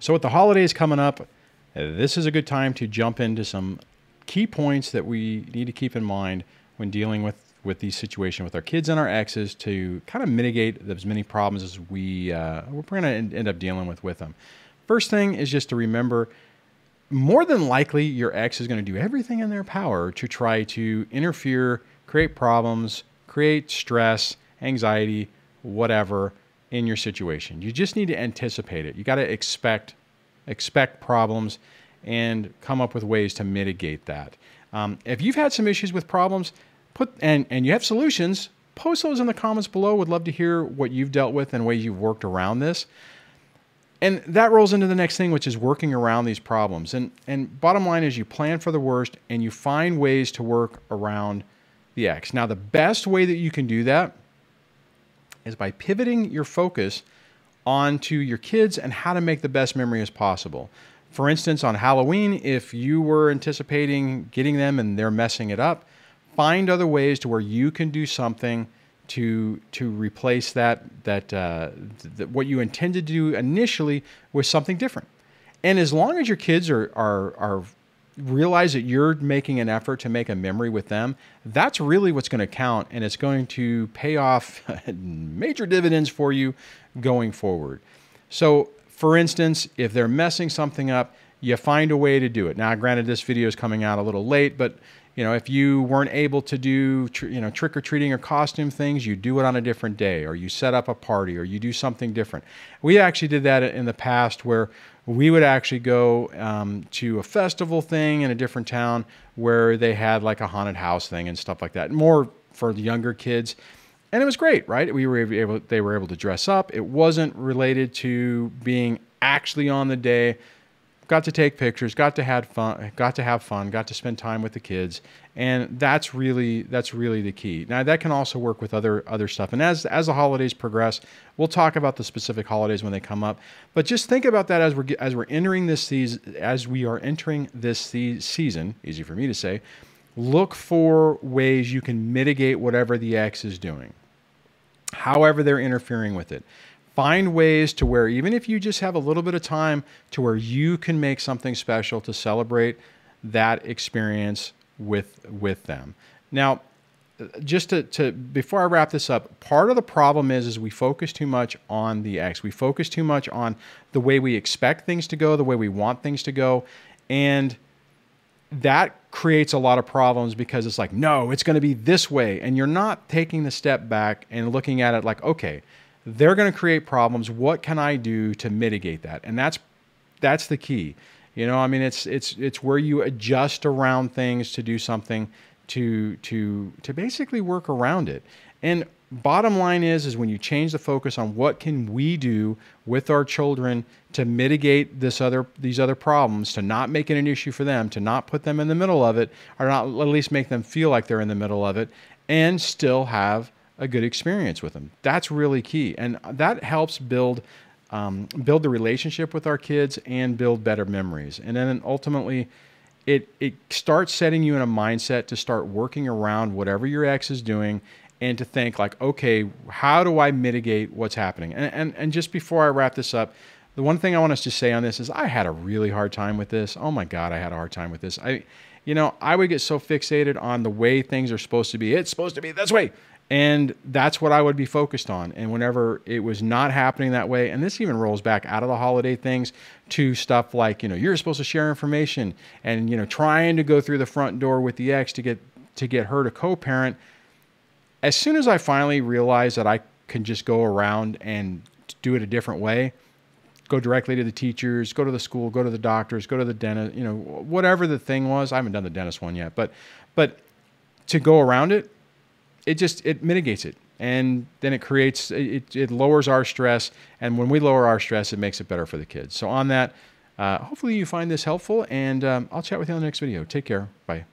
So with the holidays coming up, this is a good time to jump into some key points that we need to keep in mind when dealing with these situations with our kids and our exes to kind of mitigate as many problems as we're going to end up dealing with them. First thing is just to remember, more than likely your ex is going to do everything in their power to try to interfere, create problems, create stress, anxiety, whatever in your situation. You just need to anticipate it. You got to expect problems and come up with ways to mitigate that. If you've had some issues with problems, and you have solutions, post those in the comments below. Would love to hear what you've dealt with and ways you've worked around this. And that rolls into the next thing, which is working around these problems. And bottom line is you plan for the worst and you find ways to work around the ex. Now, the best way that you can do that is by pivoting your focus onto your kids and how to make the best memory as possible. For instance, on Halloween, if you were anticipating getting them and they're messing it up, find other ways to where you can do something to replace that what you intended to do initially with something different. And as long as your kids are realize that you're making an effort to make a memory with them, that's really what's going to count, and it's going to pay off major dividends for you going forward. So, for instance, if they're messing something up, you find a way to do it. Now, granted, this video is coming out a little late, but if you weren't able to do trick-or-treating or costume things, you do it on a different day, or you set up a party, or you do something different. We actually did that in the past where we would actually go to a festival thing in a different town where they had like a haunted house thing and stuff like that, more for the younger kids. And it was great, right? They were able to dress up. It wasn't related to being actually on the day. Got to take pictures, got to have fun, got to spend time with the kids, and that's really the key. Now that can also work with other stuff. And as the holidays progress, we'll talk about the specific holidays when they come up. But just think about that as we're entering this season, season. Easy for me to say. Look for ways you can mitigate whatever the ex is doing, however they're interfering with it. Find ways to where even if you just have a little bit of time to where you can make something special to celebrate that experience with them. Now, just to before I wrap this up, part of the problem is we focus too much on the ex. We focus too much on the way we expect things to go, the way we want things to go, and that creates a lot of problems because it's like, no, it's going to be this way, and you're not taking the step back and looking at it like, okay, they're going to create problems. What can I do to mitigate that? And that's the key. I mean, it's where you adjust around things to do something to basically work around it. And bottom line is when you change the focus on what can we do with our children to mitigate these other problems, to not make it an issue for them, to not put them in the middle of it, or not at least make them feel like they're in the middle of it, and still have a good experience with them. That's really key. And that helps build the relationship with our kids and build better memories. And then ultimately, it starts setting you in a mindset to start working around whatever your ex is doing and to think like, okay, how do I mitigate what's happening? And just before I wrap this up, the one thing I want us to say on this is I had a really hard time with this. Oh my God, I had a hard time with this. I would get so fixated on the way things are supposed to be. It's supposed to be this way. And that's what I would be focused on. And whenever it was not happening that way, and this even rolls back out of the holiday things to stuff like, you're supposed to share information and, trying to go through the front door with the ex to get her to co-parent. As soon as I finally realized that I can just go around and do it a different way, go directly to the teachers, go to the school, go to the doctors, go to the dentist, whatever the thing was. I haven't done the dentist one yet, but to go around it, it mitigates it. And then it lowers our stress. And when we lower our stress, it makes it better for the kids. So on that, hopefully you find this helpful, and I'll chat with you on the next video. Take care. Bye.